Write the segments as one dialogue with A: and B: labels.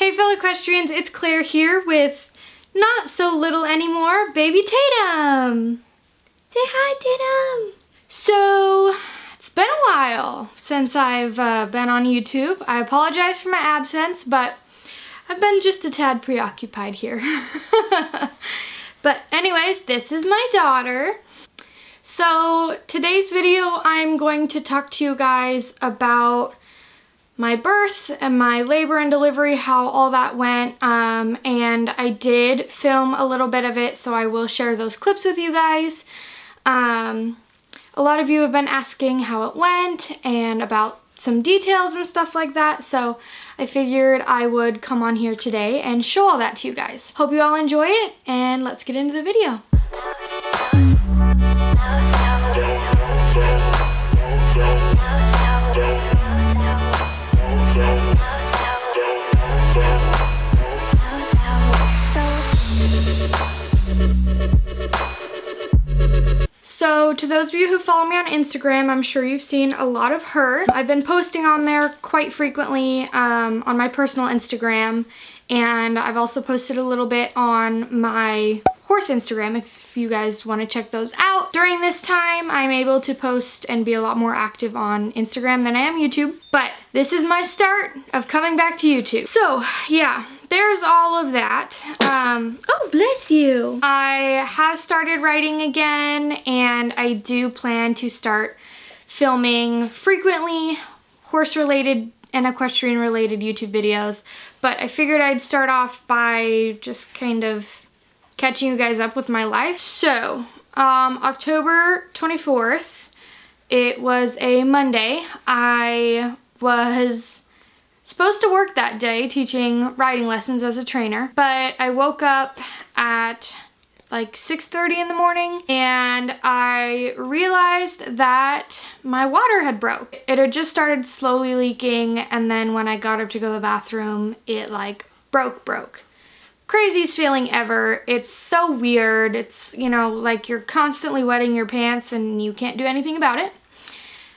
A: Hey fellow equestrians, it's Claire here with not so little anymore, baby Tatum. Say hi, Tatum. So, it's been a while since I've been on YouTube. I apologize for my absence, but I've been just a tad preoccupied here. But anyways, this is my daughter. So, today's video I'm going to talk to you guys about my birth and my labor and delivery, how all that went, and I did film a little bit of it, so I will share those clips with you guys. A lot of you have been asking how it went and about some details and stuff like that, so I figured I would come on here today and show all that to you guys. Hope you all enjoy it, and let's get into the video. So to those of you who follow me on Instagram, I'm sure you've seen a lot of her. I've been posting on there quite frequently on my personal Instagram, and I've also posted a little bit on my horse Instagram if you guys want to check those out. During this time, I'm able to post and be a lot more active on Instagram than I am YouTube, but this is my start of coming back to YouTube. So yeah, there's all of that. Oh, bless you. I have started writing again, and I do plan to start filming frequently horse-related and equestrian-related YouTube videos, but I figured I'd start off by just kind of catching you guys up with my life. So, October 24th, it was a Monday. I was supposed to work that day teaching riding lessons as a trainer, but I woke up at like 6:30 in the morning and I realized that my water had broke. It had just started slowly leaking, and then when I got up to go to the bathroom, it like broke. Craziest feeling ever. It's so weird. It's, you know, like you're constantly wetting your pants and you can't do anything about it.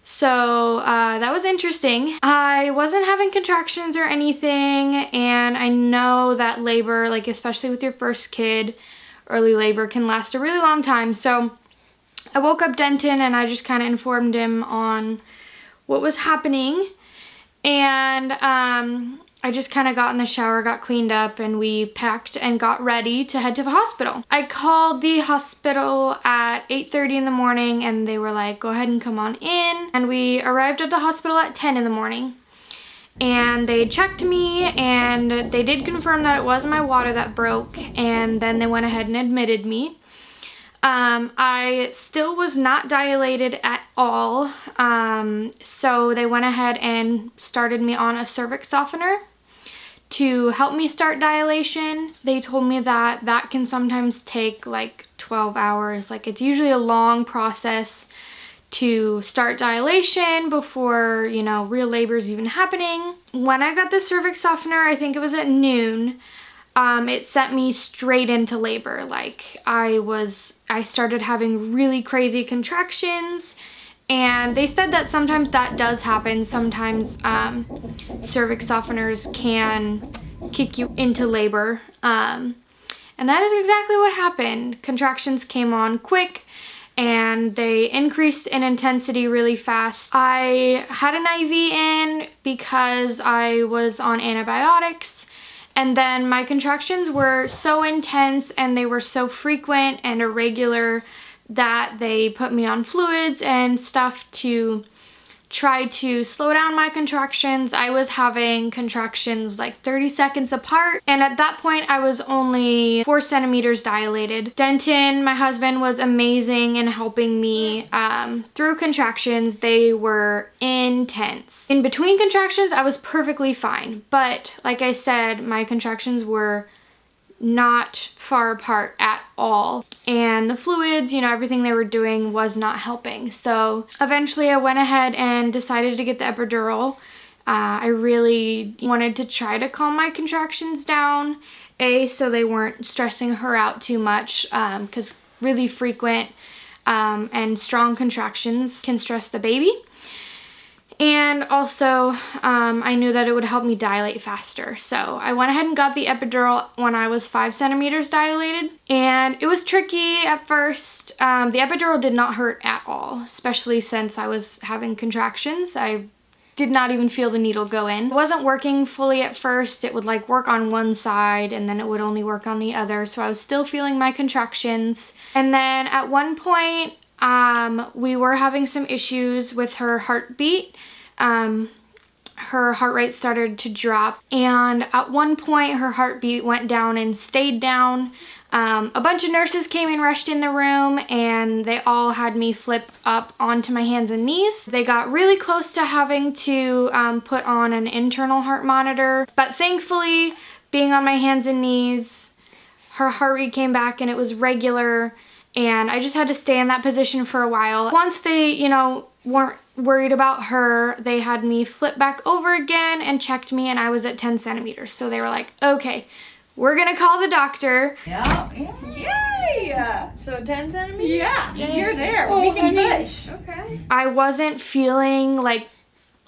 A: So that was interesting. I wasn't having contractions or anything, and I know that labor, like especially with your first kid, early labor can last a really long time. So I woke up Denton and I just kind of informed him on what was happening, and I just kind of got in the shower, got cleaned up, and we packed and got ready to head to the hospital. I called the hospital at 8:30 in the morning and they were like, go ahead and come on in. And we arrived at the hospital at 10 in the morning. And they checked me and they did confirm that it was my water that broke, and then they went ahead and admitted me. I still was not dilated at all, so they went ahead and started me on a cervix softener to help me start dilation. They told me that that can sometimes take like 12 hours. Like, it's usually a long process to start dilation before, you know, real labor is even happening. When I got the cervix softener, I think it was at noon, it sent me straight into labor. Like, I started having really crazy contractions, and they said that sometimes that does happen. Sometimes cervix softeners can kick you into labor, and that is exactly what happened. Contractions came on quick and they increased in intensity really fast. I had an IV in because I was on antibiotics. And then my contractions were so intense and they were so frequent and irregular that they put me on fluids and stuff to try to slow down my contractions. I was having contractions like 30 seconds apart, and at that point I was only 4 centimeters dilated. Denton, my husband, was amazing in helping me through contractions. They were intense. In between contractions, I was perfectly fine, but like I said, my contractions were not far apart at all, and the fluids, you know, everything they were doing was not helping. So eventually I went ahead and decided to get the epidural. I really wanted to try to calm my contractions down, so they weren't stressing her out too much, because really frequent and strong contractions can stress the baby. And also, I knew that it would help me dilate faster. So I went ahead and got the epidural when I was 5 centimeters dilated. And it was tricky at first. The epidural did not hurt at all, especially since I was having contractions. I did not even feel the needle go in. It wasn't working fully at first. It would like work on one side and then it would only work on the other. So I was still feeling my contractions. And then at one point, we were having some issues with her heartbeat. Her heart rate started to drop, and at one point her heartbeat went down and stayed down. A bunch of nurses came and rushed in the room, and they all had me flip up onto my hands and knees. They got really close to having to put on an internal heart monitor, but thankfully, being on my hands and knees, her heart rate came back and it was regular, and I just had to stay in that position for a while. Once they, you know, weren't worried about her, they had me flip back over again and checked me, and I was at 10 centimeters. So they were like, okay, we're gonna call the doctor.
B: Yeah. Yay!
A: So 10 centimeters?
B: Yeah,
A: Yay.
B: you're there.
A: Oh,
B: We can
A: honey.
B: push.
A: Okay. I wasn't feeling like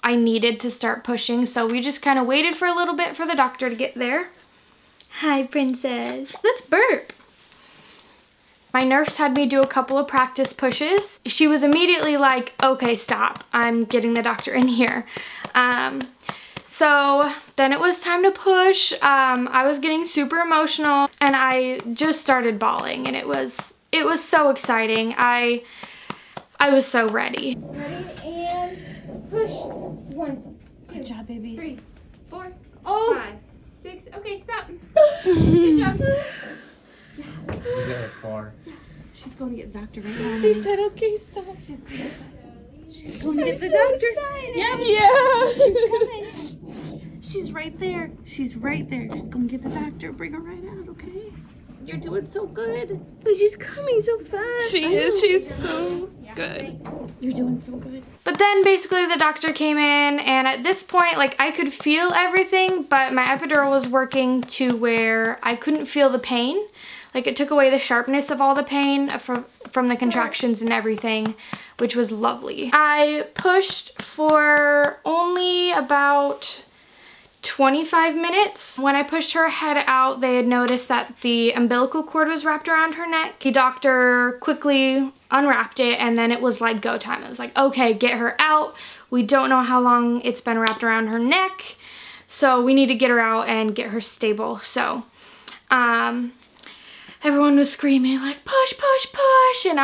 A: I needed to start pushing, so we just kind of waited for a little bit for the doctor to get there. Hi, princess. Let's burp. My nurse had me do a couple of practice pushes. She was immediately like, okay, stop. I'm getting the doctor in here. So then it was time to push. I was getting super emotional and I just started bawling, and it was so exciting. I was so ready.
C: Ready and push. 1, 2,
B: Good job, baby.
C: 3, 4,
A: Oh.
C: 5, 6. Okay, stop. Good job.
D: You got it far.
B: She's going to get the doctor right now.
C: She said, okay, stop.
B: She's going to get the doctor.
C: Yep.
B: Yeah, she's coming. She's right there. She's right there. She's going to get the doctor. Bring her right out, okay? You're doing so good.
C: She's coming so fast.
B: She is. She's so good. You're doing so good.
A: But then basically the doctor came in, and at this point, like, I could feel everything, but my epidural was working to where I couldn't feel the pain. Like, it took away the sharpness of all the pain from the contractions and everything, which was lovely. I pushed for only about 25 minutes. When I pushed her head out, they had noticed that the umbilical cord was wrapped around her neck. The doctor quickly unwrapped it, and then it was like go time. It was like, okay, get her out. We don't know how long it's been wrapped around her neck, so we need to get her out and get her stable. So, everyone was screaming like, push, push, push, and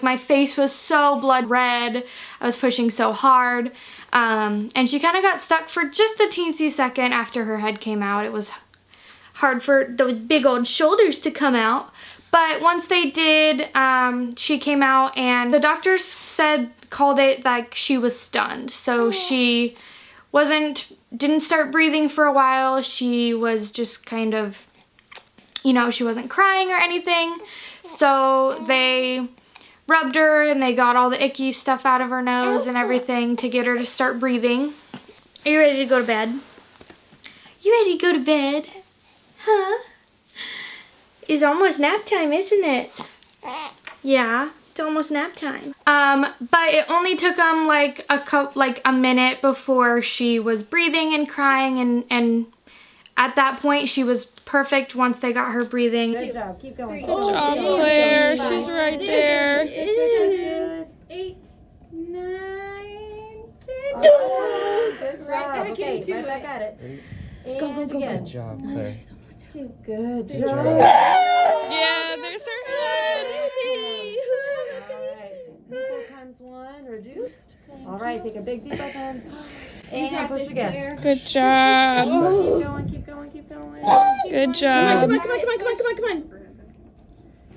A: my face was so blood red. I was pushing so hard, and she kind of got stuck for just a teensy second after her head came out. It was hard for those big old shoulders to come out, but once they did, she came out, and the doctors called it like she was stunned. So she didn't start breathing for a while. She was just kind of, you know, she wasn't crying or anything. So they rubbed her and they got all the icky stuff out of her nose and everything to get her to start breathing. Are you ready to go to bed? You ready to go to bed? Huh? It's almost nap time, isn't it? Yeah, it's almost nap time. But it only took them like a minute before she was breathing and crying, and at that point she was perfect once they got her breathing.
E: Good job. Keep going.
C: Good job,
B: Claire. She's right there.
C: 8, 9, 10.
E: Good job.
C: back
E: Okay,
C: into
E: right back
C: it.
E: at it. And
D: Good
E: again.
D: job, Claire.
E: Good
D: Good
E: job.
D: job.
B: Yeah, there's her head.
E: All right. Equal times 1 reduced. All right, take a big deep breath in. And push again.
B: Good job.
E: Keep going, keep going, keep going.
B: Good job.
C: Come on.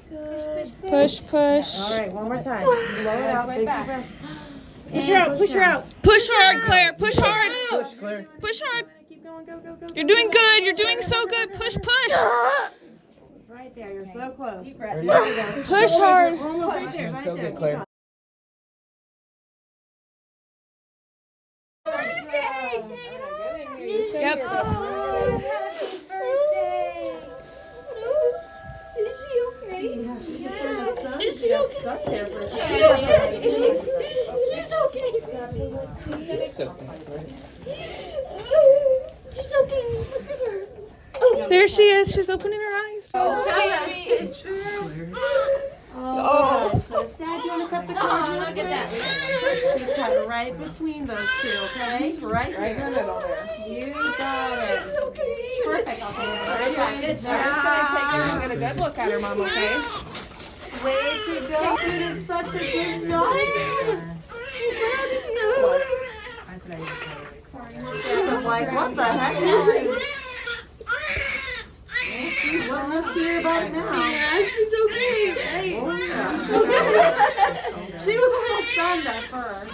E: Good.
B: Push, push.
E: All right, one more time. Blow it out. Big deep breath.
C: Push her out, push her
E: down.
C: out.
B: Push hard, Claire. Push hard.
D: Push, Claire.
B: Push hard.
E: Keep going, go, go, go.
B: You're doing good. You're doing so good. Push, push.
E: Right there, you're so close.
D: Ready?
B: Push hard.
C: Almost right there.
D: Doing so good, Claire.
B: Yep.
C: Is she okay?
E: Stuck there for a
C: She's
E: second.
C: okay. She's okay.
D: It's okay.
C: She's okay. Look at her.
B: There she is. She's opening her eyes.
E: Oh, sis. Dad, you want to cut the cord? Look at that. You cut it right between those two, okay? Right in the middle there. You got it. It's okay. Perfect. I'll take it. Very good. Good
F: I'm just
E: job.
F: gonna take her and get a good look at her, Mom, okay?
E: Way to go. You did such a good job. I'm like, what the heck? Well, let's hear about it now.
C: Yeah, she's okay, right?
E: Oh, yeah. She was a little stunned at first.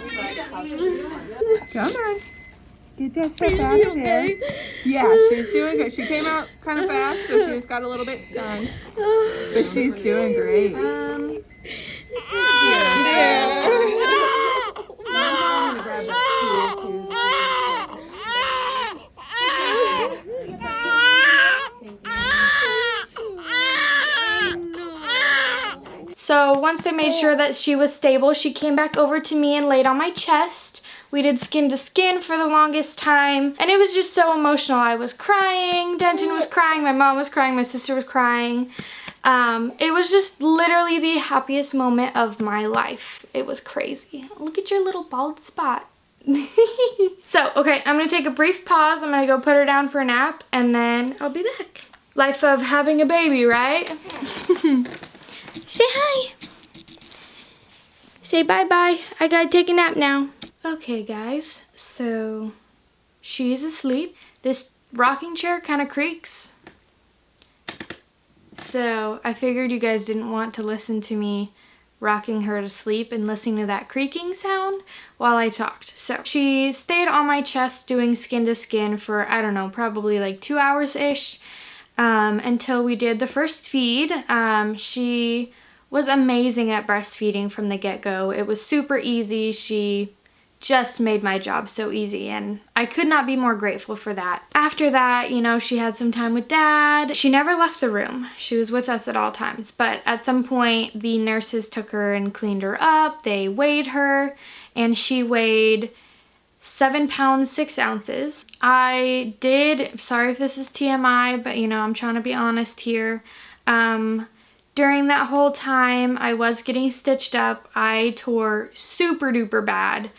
F: Come on. Get that stuff out of there. Yeah, she's doing good. She came out kind of fast, so she just got a little bit stunned. But she's doing great.
E: I'm gonna grab that stool too.
A: So once they made sure that she was stable, she came back over to me and laid on my chest. We did skin to skin for the longest time, and it was just so emotional. I was crying, Denton was crying, my mom was crying, my sister was crying. It was just literally the happiest moment of my life. It was crazy. Look at your little bald spot. So, okay, I'm gonna take a brief pause. I'm gonna go put her down for a nap, and then I'll be back. Life of having a baby, right? Say hi. Say bye-bye. I gotta take a nap now. Okay, guys, so she's asleep. This rocking chair kind of creaks. So I figured you guys didn't want to listen to me rocking her to sleep and listening to that creaking sound while I talked. So she stayed on my chest doing skin to skin for, I don't know, probably like 2 hours-ish until we did the first feed. She was amazing at breastfeeding from the get-go. It was super easy. She just made my job so easy, and I could not be more grateful for that. After that, you know, she had some time with Dad. She never left the room. She was with us at all times, but at some point the nurses took her and cleaned her up. They weighed her, and she weighed 7 pounds 6 ounces. I did, sorry if this is TMI, but you know, I'm trying to be honest here. During that whole time I was getting stitched up. I tore super duper bad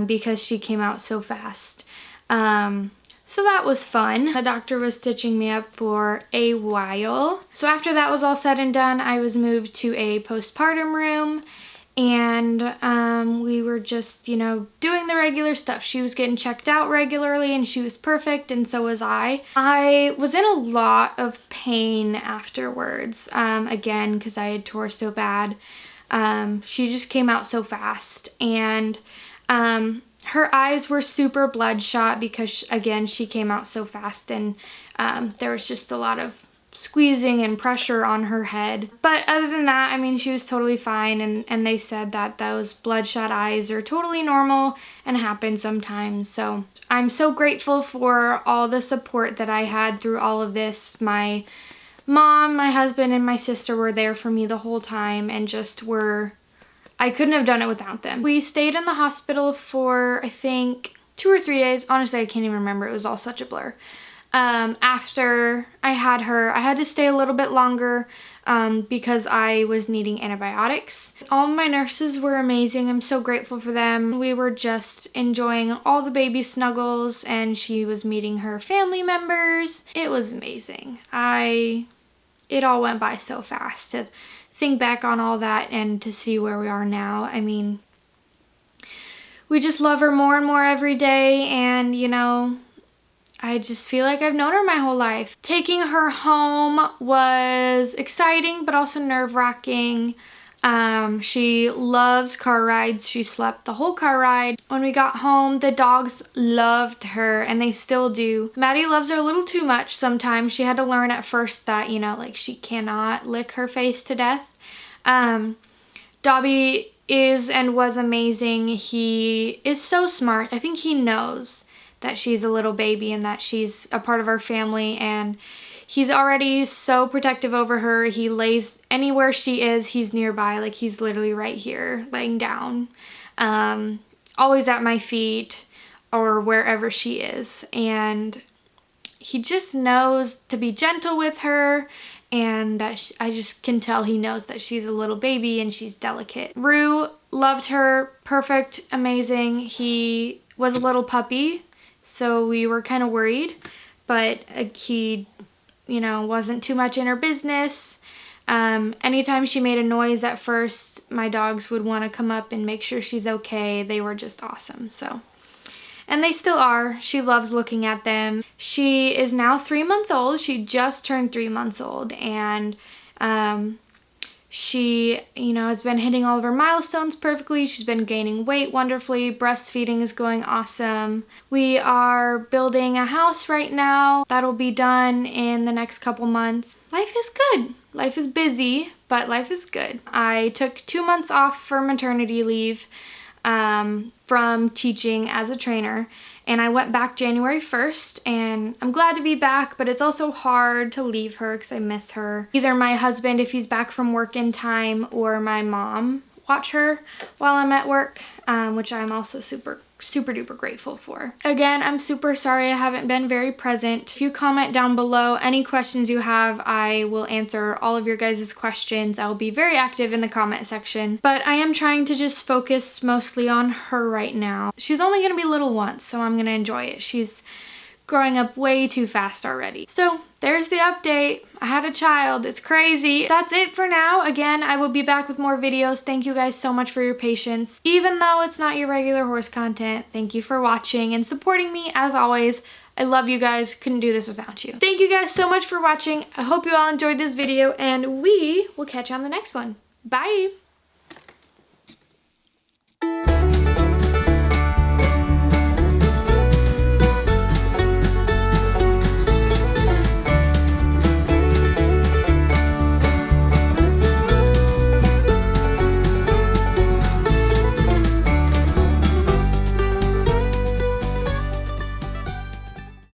A: because she came out so fast. So that was fun. The doctor was stitching me up for a while. So after that was all said and done, I was moved to a postpartum room, and we were just, you know, doing the regular stuff. She was getting checked out regularly, and she was perfect, and so was I. I was in a lot of pain afterwards, again, because I had tore so bad. She just came out so fast, and her eyes were super bloodshot because, again, she came out so fast, and there was just a lot of squeezing and pressure on her head. But other than that, I mean, she was totally fine, and they said that those bloodshot eyes are totally normal and happen sometimes. So I'm so grateful for all the support that I had through all of this. My mom, my husband, and my sister were there for me the whole time, and just were, I couldn't have done it without them. We stayed in the hospital for, I think, 2 or 3 days. Honestly, I can't even remember. It was all such a blur. After I had her, I had to stay a little bit longer because I was needing antibiotics. All of my nurses were amazing. I'm so grateful for them. We were just enjoying all the baby snuggles, and she was meeting her family members. It was amazing. It all went by so fast to think back on all that and to see where we are now. I mean, we just love her more and more every day, and you know, I just feel like I've known her my whole life. Taking her home was exciting, but also nerve-wracking. She loves car rides. She slept the whole car ride. When we got home, the dogs loved her, and they still do. Maddie loves her a little too much sometimes. She had to learn at first that, you know, like, she cannot lick her face to death. Dobby is and was amazing. He is so smart. I think he knows that she's a little baby and that she's a part of our family, and he's already so protective over her. He lays anywhere she is, he's nearby. Like, he's literally right here laying down, always at my feet, or wherever she is. And he just knows to be gentle with her, and that I just can tell he knows that she's a little baby and she's delicate. Rue loved her, perfect, amazing. He was a little puppy, so we were kind of worried, but he, you know, wasn't too much in her business. Anytime she made a noise at first, my dogs would want to come up and make sure she's okay. They were just awesome, so. And they still are. She loves looking at them. She is now 3 months old. She just turned 3 months old, and she, you know, has been hitting all of her milestones perfectly. She's been gaining weight wonderfully. Breastfeeding is going awesome. We are building a house right now. That'll be done in the next couple months. Life is good. Life is busy, but life is good. I took 2 months off for maternity leave from teaching as a trainer, and I went back January 1st, and I'm glad to be back, but it's also hard to leave her because I miss her. Either my husband, if he's back from work in time, or my mom watch her while I'm at work, which I'm also super duper grateful for. Again, I'm super sorry I haven't been very present. If you comment down below any questions you have, I will answer all of your guys' questions. I'll be very active in the comment section, but I am trying to just focus mostly on her right now. She's only gonna be little once, so I'm gonna enjoy it. She's growing up way too fast already. So there's the update. I had a child. It's crazy. That's it for now. Again, I will be back with more videos. Thank you guys so much for your patience. Even though it's not your regular horse content, thank you for watching and supporting me as always. I love you guys. Couldn't do this without you. Thank you guys so much for watching. I hope you all enjoyed this video, and we will catch you on the next one. Bye.